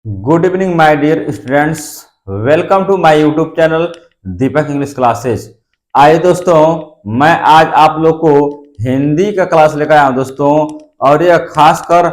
Good evening my dear students. Welcome to my YouTube channel Deepak English classes. आइए दोस्तों, मैं आज आप लोग को हिंदी का क्लास लेकर आया हूं दोस्तों। और यह खासकर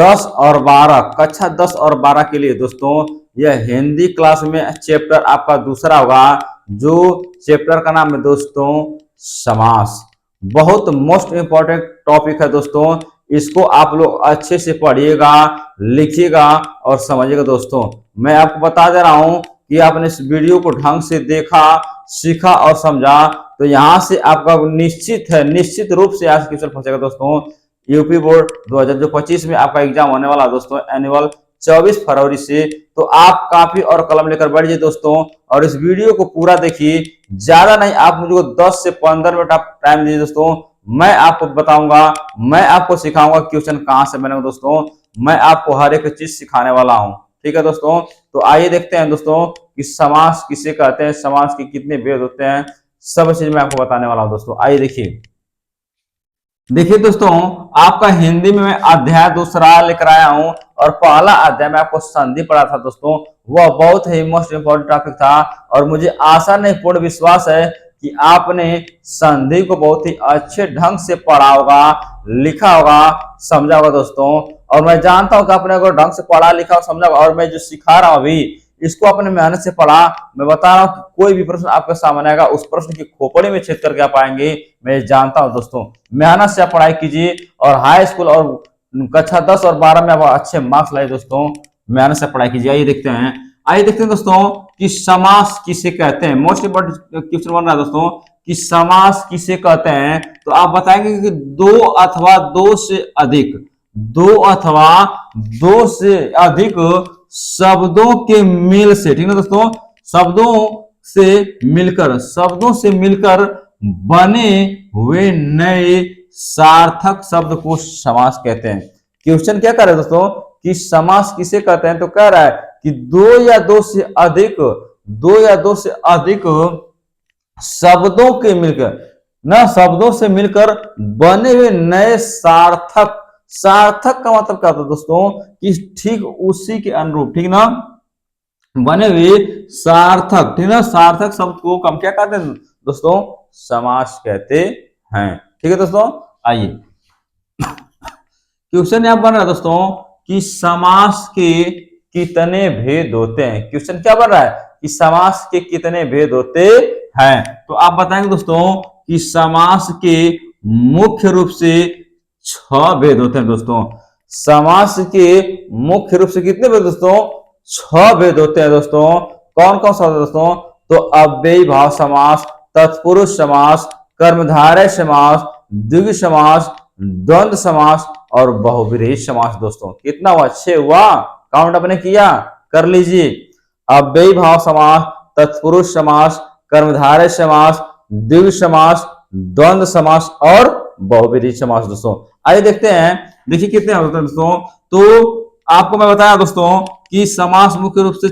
10 और 12 कक्षा 10 और 12 के लिए दोस्तों। यह हिंदी क्लास में चैप्टर आपका दूसरा होगा, जो चैप्टर का नाम है दोस्तों समास। बहुत मोस्ट इंपॉर्टेंट टॉपिक है दोस्तों। इसको आप लोग अच्छे से पढ़िएगा, लिखिएगा और समझिएगा दोस्तों। मैं आपको बता दे रहा हूं कि आपने इस वीडियो को ढंग से देखा, सीखा और समझा तो यहां से आपका निश्चित रूप से आज क्वेश्चन पहुंचेगा दोस्तों। यूपी बोर्ड 2025 में आपका एग्जाम होने वाला है दोस्तों, एनुअल 24 फरवरी से। तो आप कापी और कलम लेकर बैठिए दोस्तों और इस वीडियो को पूरा देखिए। ज्यादा नहीं, आप मुझे 10 से 15 मिनट आप टाइम दीजिए दोस्तों। मैं आपको बताऊंगा, मैं आपको सिखाऊंगा क्वेश्चन कहां से बनेगा दोस्तों। मैं आपको हर एक चीज सिखाने वाला हूं, ठीक है दोस्तों। तो आइए देखते हैं दोस्तों कि समास किसे कहते हैं, समास के कितने भेद होते हैं, सब चीज मैं आपको बताने वाला हूं दोस्तों। आइए देखिए दोस्तों, आपका हिंदी में मैं अध्याय दूसरा लेकर आया हूं और पहला अध्याय में आपको संधि पढ़ा था दोस्तों। वह बहुत ही मोस्ट इंपोर्टेंट टॉपिक था और मुझे आशा नहीं पूर्ण विश्वास है कि आपने संधि को बहुत ही अच्छे ढंग से पढ़ा होगा, लिखा होगा, समझा होगा दोस्तों। और मैं जानता हूं कि आपने अगर ढंग से पढ़ा, लिखा और समझा होगा और मैं जो सिखा रहा हूं अभी इसको अपने मेहनत से पढ़ा। मैं बता रहा हूं कि कोई भी प्रश्न आपके सामने आएगा उस प्रश्न की खोपड़ी में छेद करके आप आएंगे, मैं जानता हूं दोस्तों। मेहनत से आप पढ़ाई कीजिए और हाई स्कूल और कक्षा 10 और 12 में आप अच्छे मार्क्स लाए दोस्तों। मेहनत से पढ़ाई कीजिए। आइए देखते हैं दोस्तों कि समास किसे कहते हैं। मोस्ट इंपोर्टेंट क्वेश्चन बन रहा है दोस्तों कि समास किसे कहते हैं। तो आप बताएंगे कि दो अथवा दो से अधिक शब्दों के मेल से, ठीक है दोस्तों, शब्दों से मिलकर बने हुए नए सार्थक शब्द को समास कहते हैं। क्वेश्चन क्या कर रहा है दोस्तों कि समास किसे कहते हैं। तो कह रहा है कि दो या दो से अधिक शब्दों से मिलकर बने हुए नए सार्थक का मतलब क्या होता है दोस्तों कि ठीक उसी के अनुरूप, ठीक ना, बने हुए सार्थक, ठीक ना, सार्थक शब्द को हम क्या कहते हैं दोस्तों, समास कहते हैं। ठीक है दोस्तों। आइए क्वेश्चन यहां बन रहा है दोस्तों कि समास के कितने भेद होते हैं। क्वेश्चन क्या बन रहा है कि समास के कितने भेद होते हैं। तो आप बताएंगे दोस्तों कि समास के मुख्य रूप से 6 भेद होते हैं दोस्तों। समास के मुख्य रूप से कितने भेद दोस्तों, 6 भेद होते हैं दोस्तों। कौन कौन सा होता है दोस्तों। तो अव्ययी भाव समास, तत्पुरुष समास, कर्मधारय समास, द्विगु समास, द्वंद्व समास और बहुव्रीहि समास दोस्तों। कितना हुआ, 6 हुआ। काउंट अपने किया, कर लीजिए। अव्ययी भाव समास, तत्पुरुष समास, कर्मधारय समास, द्विगु समास, द्वंद्व समास और बहुव्रीहि समास दोस्तों। आइए देखते हैं, देखिए कितने होते हैं दोस्तों। तो आपको मैं बताया दोस्तों कि समास मुख्य रूप से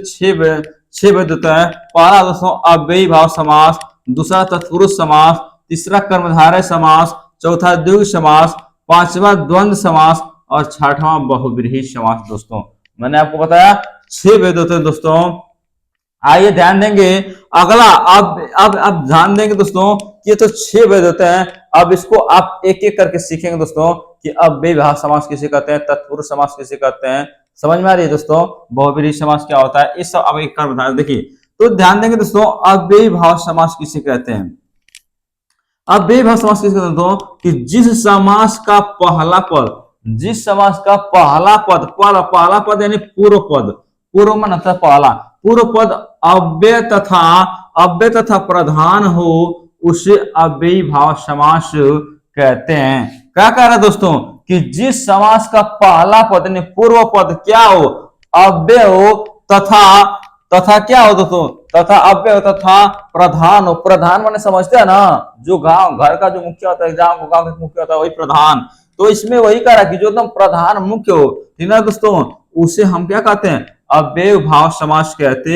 6 भेद होता है। पहला दोस्तों अव्ययी भाव समास, दूसरा तत्पुरुष समास, तीसरा कर्मधारय समास, चौथा द्विगु समास, पांचवा द्वंद्व समास और छठवां बहुव्रीहि समास दोस्तों। मैंने आपको बताया 6 भेद होते हैं दोस्तों। आइए ध्यान देंगे अगला, अब ध्यान देंगे दोस्तों कि ये तो 6 भेद होते हैं। अब इसको आप एक एक करके सीखेंगे दोस्तों कि अव्ययी भाव समास किसे कहते हैं, तत्पुरुष समास किसे कहते हैं। समझ में आ रही है दोस्तों, बहुव्रीहि समास क्या होता है, इस सब अब एक कर बता देखिए। तो ध्यान देंगे दोस्तों, अव्ययी भाव समास किसे कहते हैं। अव्ययी भाव समास किसे कहते हैं दोस्तों कि जिस समास का पहला पद यानी पूर्व मन अर्थात पहला पूर्व पद अव्यय तथा प्रधान हो, उसे अव्ययी भाव समास कहते हैं। क्या कह रहा है दोस्तों कि जिस समास का पहला पद यानी पूर्व पद क्या हो, अव्यय हो तथा क्या हो दोस्तों, तथा अव्यय हो तथा प्रधान हो। प्रधान माने समझते हैं ना, जो घर का जो मुखिया होता है, गांव का मुखिया होता है वही प्रधान। तो इसमें वही कह रहा है कि जो एकदम प्रधान मुख्य हो, ठीक है दोस्तों, उसे हम क्या कहते हैं, अव्ययी भाव समास कहते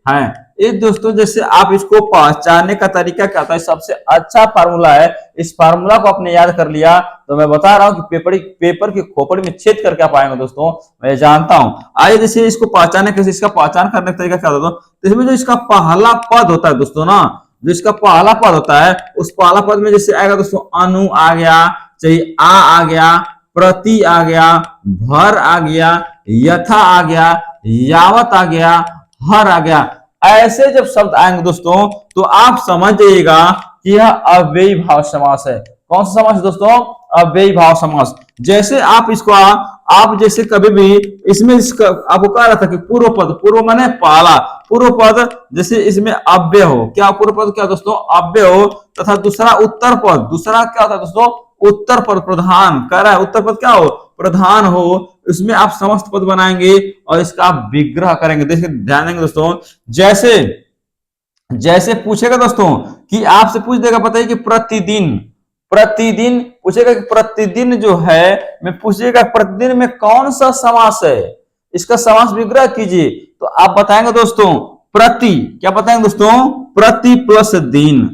हैं। ये दोस्तों जैसे आप इसको पहचानने का तरीका क्या होता है, सबसे अच्छा फार्मूला है। इस फार्मूला को आपने याद कर लिया तो मैं बता रहा हूं कि पेपर की खोपड़ी में छेद करके आप आएंगे दोस्तों, मैं जानता हूं। आइए जैसे इसको पहचाने कैसे, इसका पहचान करने का तरीका क्या होता है, तो इसमें जो इसका पहला पद होता है दोस्तों ना, जो इसका पहला पद होता है उस पहला पद में जैसे आएगा दोस्तों अनु आ गया, चाहिए आ गया, प्रति आ गया, भर आ गया, यथा आ गया, यावत आ गया, हर आ गया। ऐसे जब शब्द आएंगे दोस्तों तो आप समझ जाइएगा कि यह अव्ययी भाव समास है। कौन सा समास दोस्तों, अव्ययी भाव समास। जैसे आप इसको आप जैसे कभी भी इसमें आपको कह रहा था कि पूर्व पद, पूर्व माने पहला, पूर्व पद जैसे इसमें अव्यय हो, क्या पूर्व पद क्या दोस्तों, अव्यय हो, तथा दूसरा उत्तर पद, दूसरा क्या होता है दोस्तों, उत्तर पद प्रधान, कह रहा है उत्तर पद क्या हो, प्रधान हो, इसमें आप समस्त पद बनाएंगे और इसका आप विग्रह करेंगे। देखिए ध्यान देंगे दोस्तों, जैसे जैसे पूछेगा दोस्तों कि आपसे पूछ देगा, बताइए कि प्रतिदिन, प्रतिदिन पूछेगा कि प्रतिदिन जो है, मैं पूछेगा प्रतिदिन में कौन सा समास है, इसका समास विग्रह कीजिए। तो आप बताएंगे दोस्तों प्रति, क्या बताएंगे दोस्तों, प्रति प्लस दिन,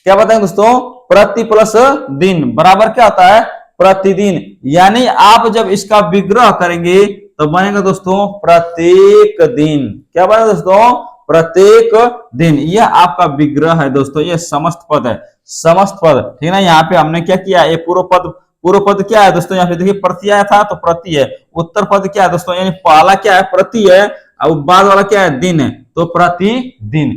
क्या बताएंगे दोस्तों, प्रति प्लस दिन बराबर क्या होता है, प्रतिदिन। यानी आप जब इसका विग्रह करेंगे तो बनेगा दोस्तों प्रत्येक दिन, क्या बनेगा दोस्तों, प्रत्येक दिन। यह आपका विग्रह है दोस्तों, यह समस्त पद है, समस्त पद, ठीक है ना। यहाँ पे हमने क्या किया, ये पूर्व पद, पूर्व पद क्या है दोस्तों, यहाँ पे देखिए प्रति आया था तो प्रति है, उत्तर पद क्या है दोस्तों, यानी पहला क्या है, प्रति है, और बाद वाला क्या है, दिन है, तो प्रतिदिन।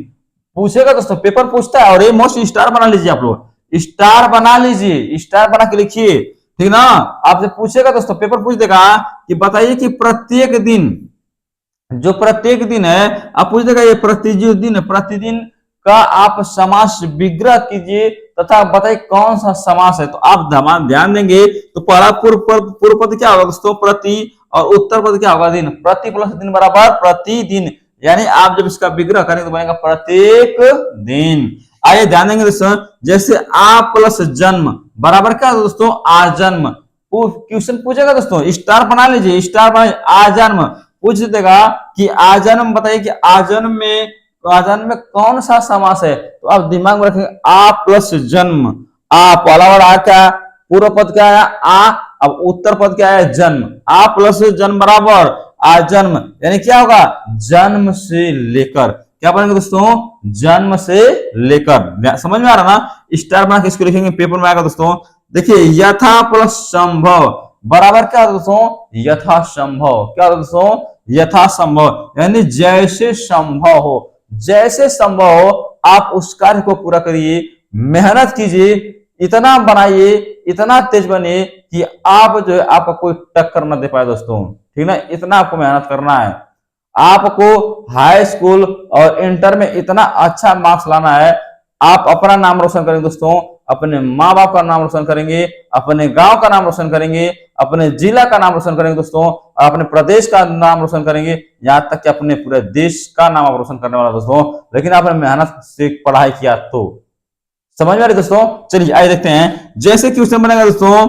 पूछेगा दोस्तों, पेपर पूछता है, और ये मोस्ट स्टार बना लीजिए आप लोग, स्टार बना लीजिए, स्टार बना के लिखिए, ठीक ना। आपसे पूछेगा दोस्तों, पेपर पूछ देगा कि बताइए कि प्रत्येक दिन, जो प्रत्येक दिन है आप पूछ देगा ये प्रतिदिन, प्रतिदिन का आप समास विग्रह कीजिए तथा बताइए कौन सा समास है। तो आप ध्यान देंगे तो पहला पूर्व पद क्या होगा दोस्तों, प्रति, और उत्तर पद क्या होगा, दिन, प्रति प्लस दिन बराबर प्रतिदिन। यानी आप जब इसका विग्रह करेंगे तो बनेगा प्रत्येक दिन। आइए ध्यान देंगे दोस्तों, जैसे आ प्लस जन्म बराबर क्या होगा दोस्तों, आजन्म। क्वेश्चन पूछेगा दोस्तों, स्टार बना लीजिए, स्टार बना, आजन्म पूछ देगा कि आजन्म, बताइए कि आजन्म में कौन सा समास है। तो आप दिमाग में रखेंगे आ प्लस जन्म, आ पहला वाला आ क्या, पूर्व पद क्या है आ, अब उत्तर पद क्या है जन्म, आ प्लस जन्म बराबर आजन्म, यानी क्या होगा, जन्म से लेकर, क्या बनेगा दोस्तों, जन्म से लेकर। समझ में आ रहा ना, स्टार बना के इसको लिखेंगे, पेपर में आएगा दोस्तों। देखिए यथा प्लस संभव बराबर क्या होता दोस्तों, यथा संभव, क्या होता दोस्तों, यथा संभव, यानी जैसे संभव हो, जैसे संभव हो आप उस कार्य को पूरा करिए, मेहनत कीजिए, इतना बनाइए, इतना तेज बनिए कि आप जो है आपका कोई टक्कर न दे पाए दोस्तों, ठीक ना। इतना आपको मेहनत करना है, आपको हाई स्कूल और इंटर में इतना अच्छा मार्क्स लाना है, आप अपना नाम रोशन करेंगे दोस्तों, अपने माँ बाप का नाम रोशन करेंगे, अपने गांव का नाम रोशन करेंगे, अपने जिला का नाम रोशन करेंगे दोस्तों, अपने प्रदेश का नाम रोशन करेंगे, यहाँ तक कि अपने पूरे देश का नाम आप रोशन करने वाला दोस्तों, लेकिन आपने मेहनत से पढ़ाई किया तो। समझ में आ रही दोस्तों, चलिए आइए देखते हैं, जैसे क्वेश्चन बनेगा दोस्तों,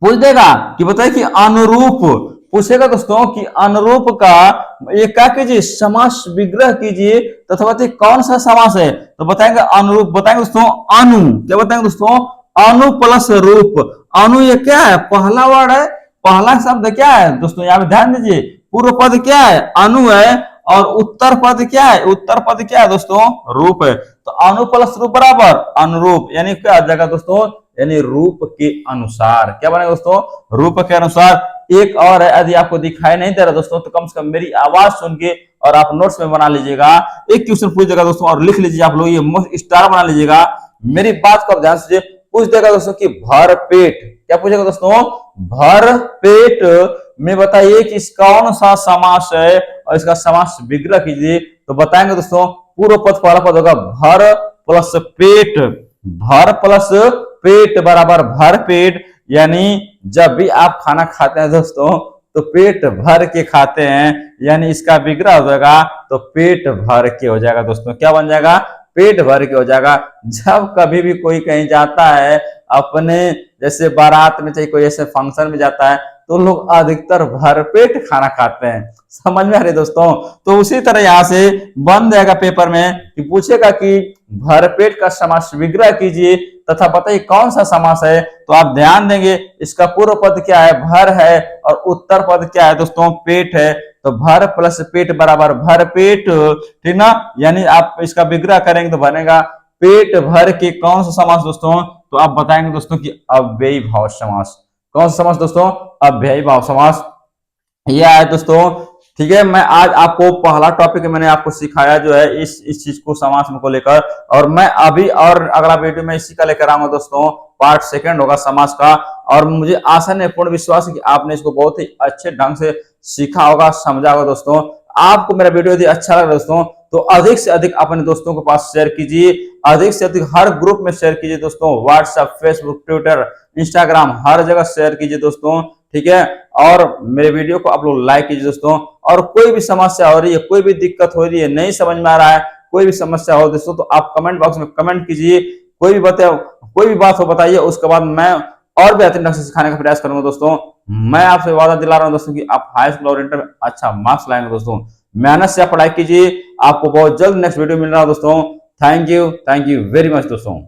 पूछ देगा कि बताइए कि अनुरूप, पूछेगा दोस्तों कि अनुरूप का एक क्या कीजिए, समास विग्रह कीजिए तथा बताइए कौन सा समास है। तो बताएंगे अनुरूप, बताएंगे दोस्तों अनु, क्या बताएंगे दोस्तों, अनु प्लस रूप। अनु ये क्या है, पहला वर्ड है, पहला शब्द क्या है दोस्तों, यहाँ पे ध्यान दीजिए, पूर्व पद क्या है, अनु है, और उत्तर पद क्या है, उत्तर पद क्या है दोस्तों, रूप है। तो अनु प्लस रूप बराबर अनुरूप, यानी क्या आ जाएगा दोस्तों, यानी रूप के अनुसार, क्या बनेगा दोस्तों, रूप के अनुसार। एक और है, यदि आपको दिखाई नहीं दे रहा दोस्तों तो कम से कम मेरी आवाज सुन के और आप नोट्स में बना लीजिएगा। एक क्वेश्चन पूछ देगा दोस्तों और लिख लीजिए आप लोग, ये स्टार बना लीजिएगा, मेरी बात को ध्यान से पूछ देगा दोस्तों कि भर पेट, क्या पूछेगा दोस्तों, भर पेट में बताइए कि कौन सा समास है और इसका समास विग्रह कीजिए। तो बताएंगे दोस्तों पूर्व पद पहला पद होगा भर प्लस पेट, भर प्लस पेट बराबर भर पेट, यानी जब भी आप खाना खाते हैं दोस्तों तो पेट भर के खाते हैं, यानी इसका विग्रह हो जाएगा तो पेट भर के हो जाएगा दोस्तों, क्या बन जाएगा, पेट भर के हो जाएगा। जब कभी भी कोई कहीं जाता है अपने जैसे बारात में, चाहे कोई ऐसे फंक्शन में जाता है तो लोग अधिकतर भरपेट खाना खाते हैं। समझ में आ रही है दोस्तों। तो उसी तरह यहाँ से बन जाएगा पेपर में कि पूछेगा कि भरपेट का समास विग्रह कीजिए तथा बताइए कौन सा समास है। तो आप ध्यान देंगे इसका पूर्व पद क्या है, भर है, और उत्तर पद क्या है दोस्तों, पेट है। तो भर प्लस पेट बराबर भर पेट, ठीक ना। यानी आप इसका विग्रह करेंगे तो बनेगा पेट भर के कौन सा समास दोस्तों। तो आप बताएंगे दोस्तों कि अव्ययी भाव समास। कौन सा समास दोस्तों, अव्ययी भाव समास। यह है दोस्तों, ठीक है। मैं आज आपको पहला टॉपिक मैंने आपको सिखाया जो है इस चीज को समास को लेकर, और मैं अभी और अगला वीडियो में इसी का लेकर आऊंगा दोस्तों। पार्ट सेकंड होगा समास का, और मुझे आशा नहीं पूर्ण विश्वास है कि आपने इसको बहुत ही अच्छे ढंग से सीखा होगा, समझा होगा दोस्तों। आपको मेरा वीडियो यदि अच्छा लगा दोस्तों तो अधिक से अधिक अपने दोस्तों के पास शेयर कीजिए, अधिक से अधिक हर ग्रुप में शेयर कीजिए दोस्तों। व्हाट्सएप, फेसबुक, ट्विटर, इंस्टाग्राम, हर जगह शेयर कीजिए दोस्तों, ठीक है। और मेरे वीडियो को आप लोग लाइक कीजिए दोस्तों। और कोई भी समस्या हो रही है, कोई भी दिक्कत हो रही है, नहीं समझ में आ रहा है, कोई भी समस्या हो दोस्तों, तो आप कमेंट बॉक्स में कमेंट कीजिए। कोई भी बात हो बताइए, उसके बाद मैं और बेहतरीन ढंग से सिखाने का प्रयास करूंगा दोस्तों। मैं आपसे वादा दिला रहा हूं दोस्तों कि आप हाई स्कूल और इंटर में अच्छा मार्क्स लाएंगे दोस्तों। मेहनत से आप पढ़ाई कीजिए। आपको बहुत जल्द नेक्स्ट वीडियो मिल रहा है दोस्तों। थैंक यू वेरी मच दोस्तों।